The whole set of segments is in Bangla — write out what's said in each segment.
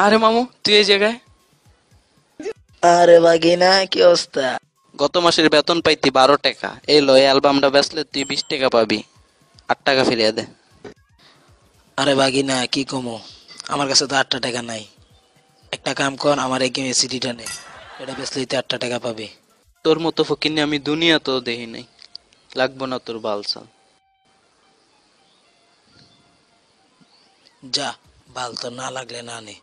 আরে মামু, তুই এই জায়গায়? আরে বাগিনা, কি অবস্থা? গত মাসের বেতন পাইতি 12 টাকা। এই লো, এই অ্যালবামটা বেচলে তুই 20 টাকা পাবি। 8 টাকা ফিরিয়ে দে। আরে বাগিনা, কি কমো? আমার কাছে তো 8টা টাকা নাই। একটা কাম কর, আমার এই সিডিটা নে। এটা বেচলেই তো 8টা টাকা পাবি। তোর মতো ফকিন্নি আমি দুনিয়া তো দেখি নাই। লাগবো না তোর বালসাল। যা, ভাল তো না লাগলে না নে।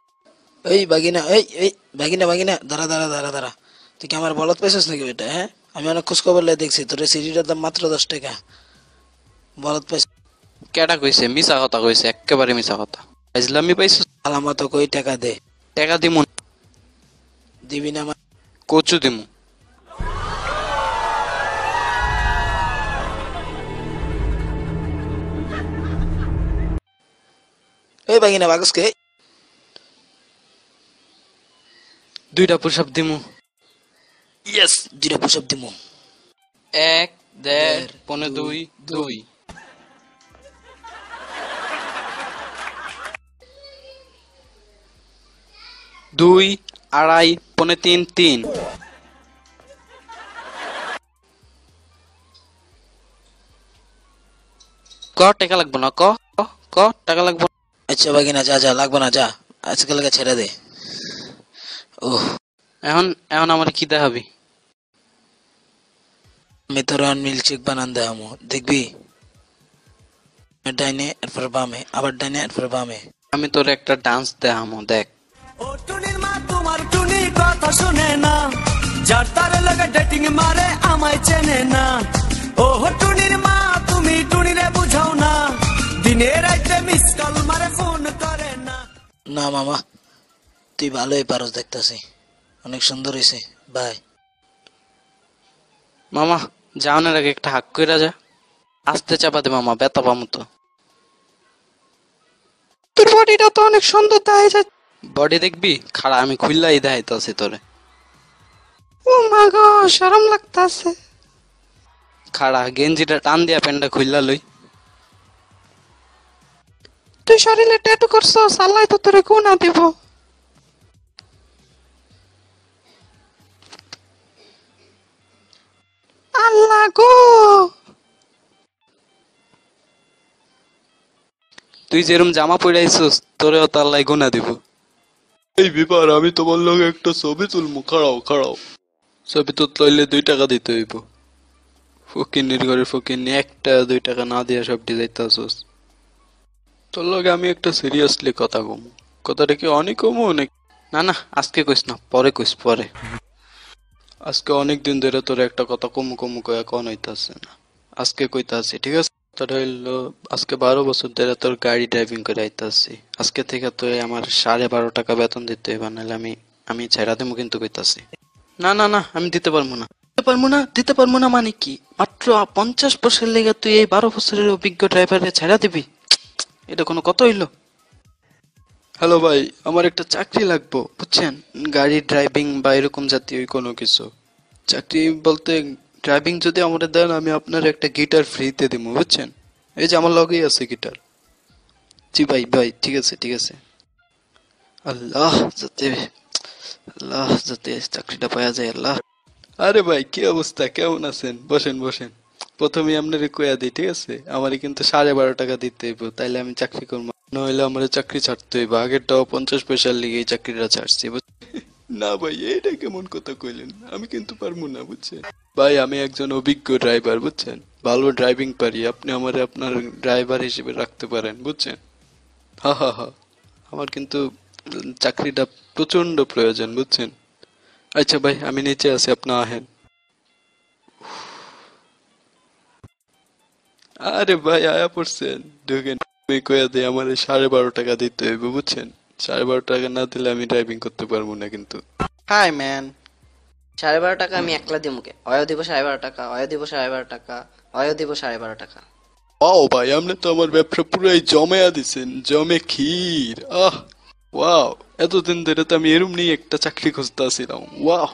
এই বাগিনা, এই এই বাগিনা বাগিনা, দাঁড়া দাঁড়া দাঁড়া দাঁড়া। তুই কি আমার বলত পেয়েছিস নাকি বেটা? হ্যাঁ, আমি অনেক খোঁজ খবর লাই দেখছি তোর এই সিডিটার দাম মাত্র 10 টাকা। বলত পাইছিস? কেডা কইছে? মিছা কথা কইছে, একেবারে মিছা কথা। ইসলামি পাইছ? আলামত কই টাকা দে। টাকা দিমু না। দিবি না কচু দিমু। এই বাগিনা বাগসকে। 2টা পুশ-আপ দিমু। ইয়েস, 2টা পুশ-আপ দিমু। 1, 1.5, পনে 2, 2। 2, 2.5, পনে 3, 3। টাকা লাগবো না, ক টাকা লাগবো না। আচ্ছা বাগিনা, যা যা, লাগবে না, যা। আজকাল ছেড়ে দে। ওহ, এখন এখন আমার কি দেখাবি? আমি তোর মিল্কশেক বানান দেখামো, দেখবি? ডাইনে, এরপর বামে, আবার ডাইনে, এরপর বামে। আমি তোর একটা ডান্স দেখামো, দেখ। ও টুনির মা তোমার টুনি কথা শুনে না, যার তার লগে ডেটিং মারে আমায় চেনে না। ও টুনির মা তুমি টুনিরে বুঝাও না, দিনে রাতে মিস কল মারে ফোন করে না। না মামা, তুই ভালোই পারস দেখতাছি, অনেক সুন্দর হয়েছে। বাই। মামা, যাওয়ানোর আগে একটা হাক কইরা যা। আস্তে চাপা দে মামা, ব্যথা পামু তো। তোর বডিটা তো অনেক সুন্দর দেখা যায়। বডি দেখবি? খাড়া, আমি খুললাই দেখাইতাছি তোরে। ও মা গো, শরম লাগতাছে। খাড়া, গেঞ্জিটা টান দিয়া প্যান্টটা খুললা লই। তুই শরীরে ট্যাটু করছস, আল্লাহ তো তোরে গুনাহ দিব। আল্লাহ গো, তুই যেরম জামা পরে আইছস, তোরেও তো আল্লাহ গুনাহ দিব। এই ব্যাপার, আমি তোমার লগে একটা ছবি তুলমু, খাড়াও খাড়াও। ছবি তো লইলে 2 টাকা দিতে হইব। ফকিন্নির ঘরে ফকিন্নি, 1 টাকা 2 টাকা না দিয়া সব যাইতাছস। তোর লগে আমি একটা সিরিয়াসলি কথা কমু। কথাটা কি অনেক কমু নাকি? না না, আজকে কইস না, পরে কইস, পরে। আজকে অনেক দিন ধরে তোর একটা কথা কমু কমু কয়া কোন হইতাছে না। আজকে কইতাছি, ঠিক আছে? তোর হইলো, আজকে 12 বছর ধরে তোর গাড়ি ড্রাইভিং করে আইতাছি। আজকে থেকে তুই আমার 12.5 টাকা বেতন দিতে হইবা, নাহলে আমি ছেড়া দেবো কিন্তু কইতাছি। না না না, আমি দিতে পারবো না। দিতে পারবো না, দিতে পারবো না মানে কি? মাত্র 50 বছর লেগে তুই এই 12 বছরের অভিজ্ঞ ড্রাইভারে ছেড়া দিবি? এটা কোনো কথা হইলো? হ্যালো ভাই, আমার একটা চাকরি লাগবো, বুঝছেন? গাড়ি ড্রাইভিং বা এরকম জাতীয় কোনো কিছু। চাকরি বলতে, ড্রাইভিং যদি আমাদের দেন, আমি আপনার একটা গিটার ফ্রিতে দিব, বুঝছেন? এই যে আমার লগেই আছে গিটার। জি ভাই ভাই, ঠিক আছে ঠিক আছে। আল্লাহ যাতে, আল্লাহ যাতে চাকরিটা পাওয়া যায়, আল্লাহ। আরে ভাই, কি অবস্থা, কেমন আছেন? বসেন বসেন। প্রথমে আপনারে কইয়া দিই, ঠিক আছে? আমারে কিন্তু 12.5 টাকা দিতে হইব, তাইলে আমি চাকরি করবো। নইলে আমার চাকরি ছাড়তে হইব। আগেরটাও 50 পয়সার লিগে এই চাকরিটা ছাড়ছি। না ভাই, এইটা কেমন কথা কইলেন? আমি কিন্তু পারবো না, বুঝছেন? ভাই, আমি একজন অভিজ্ঞ ড্রাইভার, বুঝছেন? ভালো ড্রাইভিং পারি। আপনি আমারে আপনার ড্রাইভার হিসেবে রাখতে পারেন, বুঝছেন? হা হা হা। আমার কিন্তু চাকরিটা প্রচন্ড প্রয়োজন, বুঝছেন? আচ্ছা ভাই, আমি নিচে আছি, আপনি আহেন। আরে ভাই, আয়া পড়ছেন, ঢুকেন। আমি কইয়া দিই, আমার 12.5 টাকা দিতে হইব, বুঝছেন? 12.5 টাকা না দিলে আমি ড্রাইভিং করতে পারবো না কিন্তু। Hi man. 12.5 টাকা আমি একলা দিব মুখে, অয় দিব 12.5 টাকা, অয় দিব 12.5 টাকা, অয় দিব 12.5 টাকা। ওয়াও ভাই, আপনি তো আমার ব্যবসা পুরাই জমায়া দিছেন, জমে ক্ষীর। আহ, ওয়াও। এতদিন ধরে তো আমি এরম নিয়ে একটা চাকরি খুঁজতেছিলাম। ওয়াও।